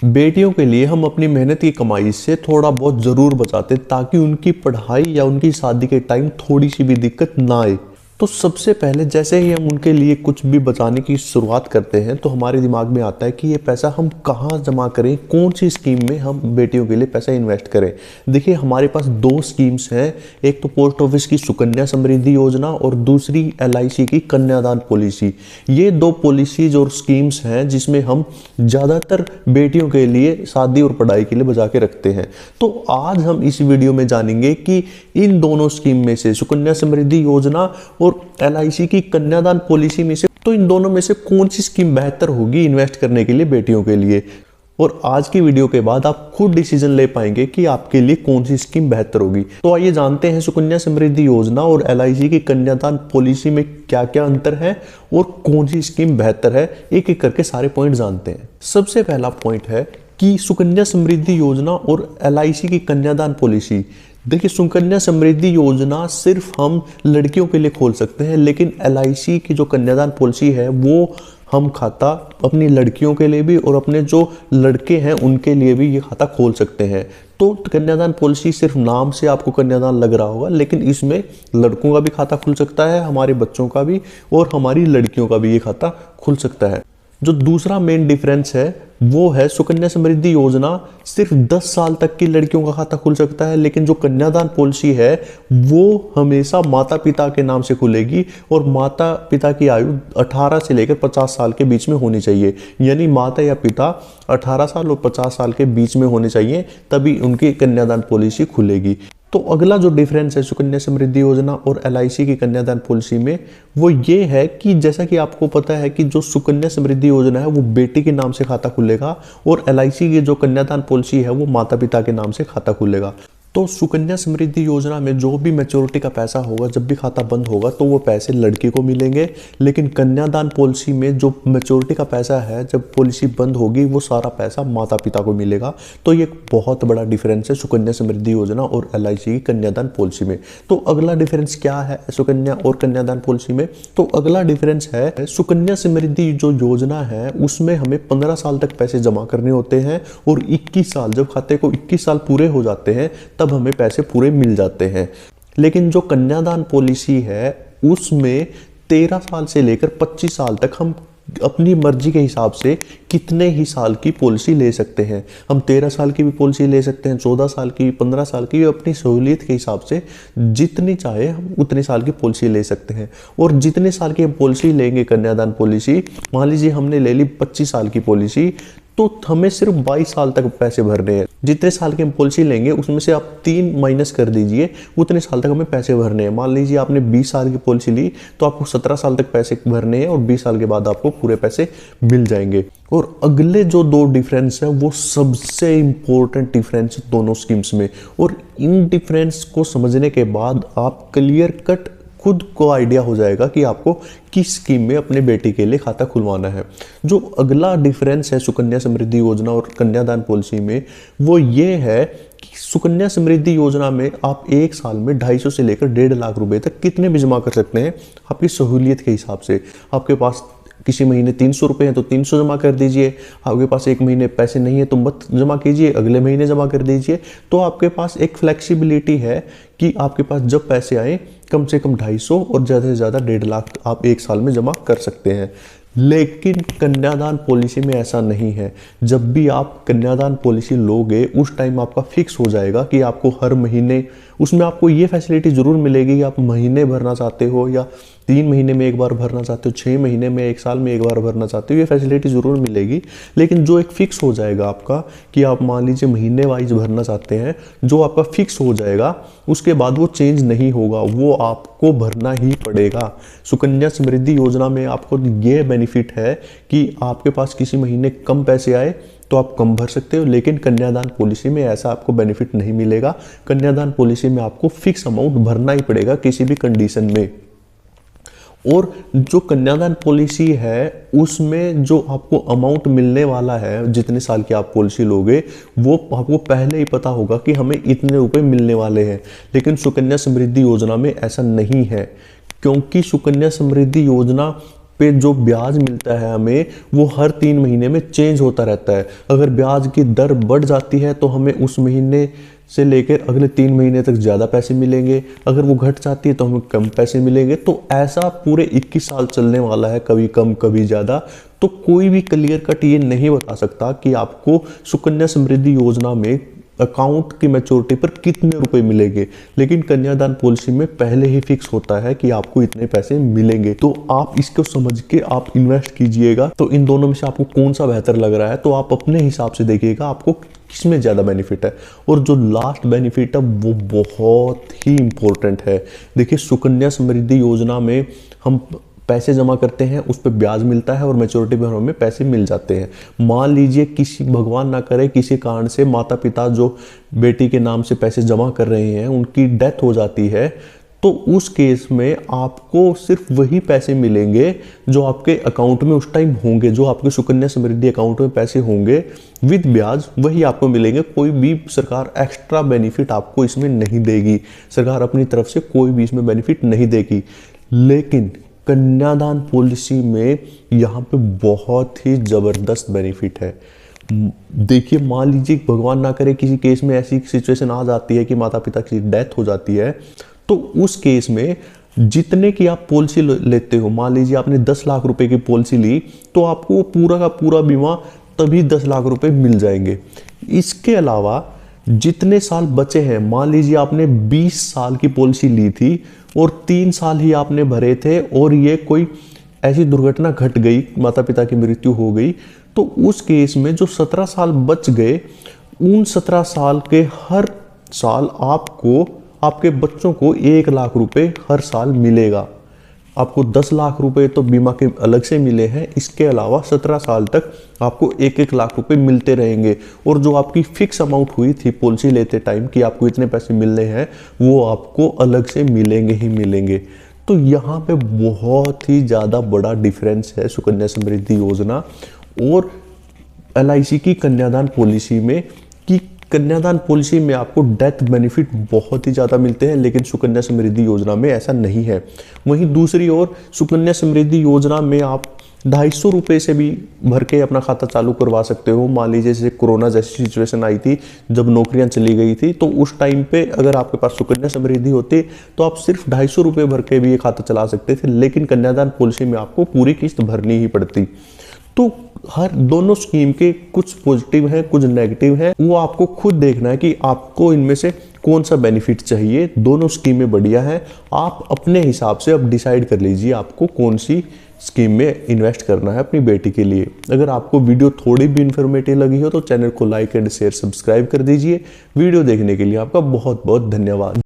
बेटियों के लिए हम अपनी मेहनत की कमाई से थोड़ा बहुत ज़रूर बचाते ताकि उनकी पढ़ाई या उनकी शादी के टाइम थोड़ी सी भी दिक्कत ना आए। तो सबसे पहले जैसे ही हम उनके लिए कुछ भी बचाने की शुरुआत करते हैं तो हमारे दिमाग में आता है कि ये पैसा हम कहाँ जमा करें, कौन सी स्कीम में हम बेटियों के लिए पैसा इन्वेस्ट करें। देखिए, हमारे पास दो स्कीम्स हैं, एक तो पोस्ट ऑफिस की सुकन्या समृद्धि योजना और दूसरी LIC की कन्यादान पॉलिसी। ये दो पॉलिसीज और स्कीम्स हैं जिसमें हम ज़्यादातर बेटियों के लिए शादी और पढ़ाई के लिए बचा के रखते हैं। तो आज हम इस वीडियो में जानेंगे कि इन दोनों स्कीम में से सुकन्या समृद्धि योजना और LIC की कन्यादान पॉलिसी में से तो इन दोनों में से कौन सी स्कीम बेहतर होगी इन्वेस्ट करने के लिए बेटियों के लिए। और आज की वीडियो के बाद आप खुद डिसीजन ले पाएंगे कि आपके लिए कौन सी स्कीम बेहतर होगी। तो आइए जानते हैं सुकन्या समृद्धि योजना और LIC की कन्यादान पॉलिसी में क्या क्या अंतर है और कौन सी स्कीम बेहतर है। एक एक करके सारे पॉइंट जानते हैं। सबसे पहला पॉइंट है कि सुकन्या समृद्धि योजना और LIC की कन्यादान पॉलिसी। देखिए, सुकन्या समृद्धि योजना सिर्फ हम लड़कियों के लिए खोल सकते हैं, लेकिन LIC की जो कन्यादान पॉलिसी है वो हम खाता अपनी लड़कियों के लिए भी और अपने जो लड़के हैं उनके लिए भी ये खाता खोल सकते हैं। तो कन्यादान पॉलिसी सिर्फ नाम से आपको कन्यादान लग रहा होगा, लेकिन इसमें लड़कों का भी खाता खुल सकता है, हमारे बच्चों का भी और हमारी लड़कियों का भी ये खाता खुल सकता है। जो दूसरा मेन डिफरेंस है वो है सुकन्या समृद्धि योजना सिर्फ 10 साल तक की लड़कियों का खाता खुल सकता है, लेकिन जो कन्यादान पॉलिसी है वो हमेशा माता पिता के नाम से खुलेगी और माता पिता की आयु 18 से लेकर 50 साल के बीच में होनी चाहिए। यानी माता या पिता 18 साल और 50 साल के बीच में होने चाहिए, तभी उनकी कन्यादान पॉलिसी खुलेगी। तो अगला जो डिफरेंस है सुकन्या समृद्धि योजना और LIC की कन्यादान पॉलिसी में वो ये है कि जैसा कि आपको पता है कि जो सुकन्या समृद्धि योजना है वो बेटी के नाम से खाता खुलेगा और LIC की जो कन्यादान पॉलिसी है वो माता पिता के नाम से खाता खुलेगा। तो सुकन्या समृद्धि योजना में जो भी मैच्योरिटी का पैसा होगा, जब भी खाता बंद होगा तो वो पैसे लड़के को मिलेंगे, लेकिन कन्यादान पॉलिसी में जो मैच्योरिटी का पैसा है जब पॉलिसी बंद होगी वो सारा पैसा माता पिता को मिलेगा। तो ये बहुत बड़ा डिफरेंस है सुकन्या समृद्धि योजना और LIC की कन्यादान पॉलिसी में। तो अगला डिफरेंस क्या है सुकन्या और कन्यादान पॉलिसी में? तो अगला डिफरेंस है सुकन्या समृद्धि जो योजना है उसमें हमें 15 साल तक पैसे जमा करने होते हैं और 21 साल, जब खाते को 21 साल पूरे हो जाते हैं तब हमें पैसे पूरे मिल जाते हैं। लेकिन जो कन्यादान पॉलिसी है उसमें 13 साल से लेकर 25 साल तक हम अपनी मर्जी के हिसाब से कितने ही साल की पॉलिसी ले सकते हैं। हम 13 साल की भी पॉलिसी ले सकते हैं, 14 साल की, 15 साल की, अपनी सहूलियत के हिसाब से जितनी चाहे हम उतने साल की पॉलिसी ले सकते हैं। और जितने साल की हम पॉलिसी लेंगे कन्यादान पॉलिसी, मान लीजिए हमने ले ली 25 साल की पॉलिसी, तो हमें सिर्फ 22 साल तक पैसे भरने हैं। जितने साल की हम पॉलिसी लेंगे उसमें से आप 3 माइनस कर दीजिए, उतने साल तक हमें पैसे भरने हैं। मान लीजिए आपने 20 साल की पॉलिसी ली तो आपको 17 साल तक पैसे भरने हैं और 20 साल के बाद आपको पूरे पैसे मिल जाएंगे। और अगले जो दो डिफरेंस है वो सबसे इंपॉर्टेंट डिफरेंस है दोनों स्कीम्स में, और इन डिफरेंस को समझने के बाद आप क्लियर कट खुद को आइडिया हो जाएगा कि आपको किस स्कीम में अपने बेटी के लिए खाता खुलवाना है। जो अगला डिफरेंस है सुकन्या समृद्धि योजना और कन्यादान पॉलिसी में वो ये है कि सुकन्या समृद्धि योजना में आप एक साल में 250 से लेकर 1.5 लाख रुपए तक कितने भी जमा कर सकते हैं आपकी सहूलियत के हिसाब से। आपके पास किसी महीने 300 रुपये हैं तो 300 जमा कर दीजिए, आपके पास एक महीने पैसे नहीं है तो मत जमा कीजिए, अगले महीने जमा कर दीजिए। तो आपके पास एक फ्लेक्सिबिलिटी है कि आपके पास जब पैसे आए कम से कम 250 और ज़्यादा से ज़्यादा 1.5 लाख आप एक साल में जमा कर सकते हैं। लेकिन कन्यादान पॉलिसी में ऐसा नहीं है। जब भी आप कन्यादान पॉलिसी लोगे उस टाइम आपका फिक्स हो जाएगा कि आपको हर महीने, उसमें आपको ये फैसिलिटी ज़रूर मिलेगी कि आप महीने भरना चाहते हो या 3 महीने में एक बार भरना चाहते हो, 6 महीने में, 1 साल में एक बार भरना चाहते हो, ये फैसिलिटी ज़रूर मिलेगी। लेकिन जो एक फिक्स हो जाएगा आपका कि आप मान लीजिए महीने वाइज भरना चाहते हैं, जो आपका फिक्स हो जाएगा उसके बाद वो चेंज नहीं होगा, वो आपको भरना ही पड़ेगा। सुकन्या समृद्धि योजना में आपको ये बेनिफिट है कि आपके पास किसी महीने कम पैसे आए तो आप कम भर सकते हो, लेकिन कन्यादान पॉलिसी में ऐसा आपको बेनिफिट नहीं मिलेगा। कन्यादान पॉलिसी में आपको फिक्स अमाउंट भरना ही पड़ेगा किसी भी कंडीशन में। और जो कन्यादान पॉलिसी है उसमें जो आपको अमाउंट मिलने वाला है, जितने साल की आप पॉलिसी लोगे वो आपको पहले ही पता होगा कि हमें इतने रुपए मिलने वाले हैं। लेकिन सुकन्या समृद्धि योजना में ऐसा नहीं है, क्योंकि सुकन्या समृद्धि योजना पे जो ब्याज मिलता है हमें वो हर 3 महीने में चेंज होता रहता है। अगर ब्याज की दर बढ़ जाती है तो हमें उस महीने से लेकर अगले 3 महीने तक ज़्यादा पैसे मिलेंगे, अगर वो घट जाती है तो हमें कम पैसे मिलेंगे। तो ऐसा पूरे 21 साल चलने वाला है, कभी कम कभी ज़्यादा। तो कोई भी क्लियर कट ये नहीं बता सकता कि आपको सुकन्या समृद्धि योजना में अकाउंट की मैच्योरिटी पर कितने रुपए मिलेंगे, लेकिन कन्यादान पॉलिसी में पहले ही फिक्स होता है कि आपको इतने पैसे मिलेंगे। तो आप इसको समझ के आप इन्वेस्ट कीजिएगा। तो इन दोनों में से आपको कौन सा बेहतर लग रहा है तो आप अपने हिसाब से देखिएगा आपको किसमें ज़्यादा बेनिफिट है। और जो लास्ट बेनिफिट है वो बहुत ही इंपॉर्टेंट है। देखिए, सुकन्या समृद्धि योजना में हम पैसे जमा करते हैं, उस पर ब्याज मिलता है और मैच्योरिटी पर हमें पैसे मिल जाते हैं। मान लीजिए किसी, भगवान ना करे, किसी कारण से माता पिता जो बेटी के नाम से पैसे जमा कर रहे हैं उनकी डेथ हो जाती है, तो उस केस में आपको सिर्फ वही पैसे मिलेंगे जो आपके अकाउंट में उस टाइम होंगे, जो आपके सुकन्या समृद्धि अकाउंट में पैसे होंगे विद ब्याज, वही आपको मिलेंगे। कोई भी सरकार एक्स्ट्रा बेनिफिट आपको इसमें नहीं देगी, सरकार अपनी तरफ से कोई भी इसमें बेनिफिट नहीं देगी। लेकिन कन्यादान पॉलिसी में यहाँ पे बहुत ही ज़बरदस्त बेनिफिट है। देखिए, मान लीजिए भगवान ना करे किसी केस में ऐसी सिचुएशन आ जाती है कि माता पिता की डेथ हो जाती है, तो उस केस में जितने की आप पॉलिसी लेते हो, मान लीजिए आपने 10 लाख रुपए की पॉलिसी ली, तो आपको पूरा का पूरा बीमा तभी 10 लाख रुपए मिल जाएंगे। इसके अलावा जितने साल बचे हैं, मान लीजिए आपने 20 साल की पॉलिसी ली थी और 3 साल ही आपने भरे थे और ये कोई ऐसी दुर्घटना घट गई, माता पिता की मृत्यु हो गई, तो उस केस में जो 17 साल बच गए, उन 17 साल के हर साल आपको, आपके बच्चों को 1 लाख रुपए हर साल मिलेगा। आपको 10 लाख रुपए तो बीमा के अलग से मिले हैं, इसके अलावा 17 साल तक आपको 1-1 लाख रुपए मिलते रहेंगे। और जो आपकी फिक्स अमाउंट हुई थी पॉलिसी लेते टाइम कि आपको इतने पैसे मिलने हैं, वो आपको अलग से मिलेंगे ही मिलेंगे। तो यहाँ पे बहुत ही ज़्यादा बड़ा डिफरेंस है सुकन्या समृद्धि योजना और LIC की कन्यादान पॉलिसी में, कि कन्यादान पॉलिसी में आपको डेथ बेनिफिट बहुत ही ज़्यादा मिलते हैं, लेकिन सुकन्या समृद्धि योजना में ऐसा नहीं है। वहीं दूसरी ओर सुकन्या समृद्धि योजना में आप 250 रुपये से भी भर के अपना खाता चालू करवा सकते हो। मान लीजिए जैसे कोरोना जैसी सिचुएशन आई थी, जब नौकरियां चली गई थी, तो उस टाइम पे अगर आपके पास सुकन्या समृद्धि होती तो आप सिर्फ 250 रुपये भर के भी ये खाता चला सकते थे, लेकिन कन्यादान पॉलिसी में आपको पूरी किस्त भरनी ही पड़ती। तो हर दोनों स्कीम के कुछ पॉजिटिव हैं, कुछ नेगेटिव हैं, वो आपको खुद देखना है कि आपको इनमें से कौन सा बेनिफिट चाहिए। दोनों स्कीमें बढ़िया हैं, आप अपने हिसाब से अब डिसाइड कर लीजिए आपको कौन सी स्कीम में इन्वेस्ट करना है अपनी बेटी के लिए। अगर आपको वीडियो थोड़ी भी इन्फॉर्मेटिव लगी हो तो चैनल को लाइक एंड शेयर सब्सक्राइब कर दीजिए। वीडियो देखने के लिए आपका बहुत बहुत धन्यवाद।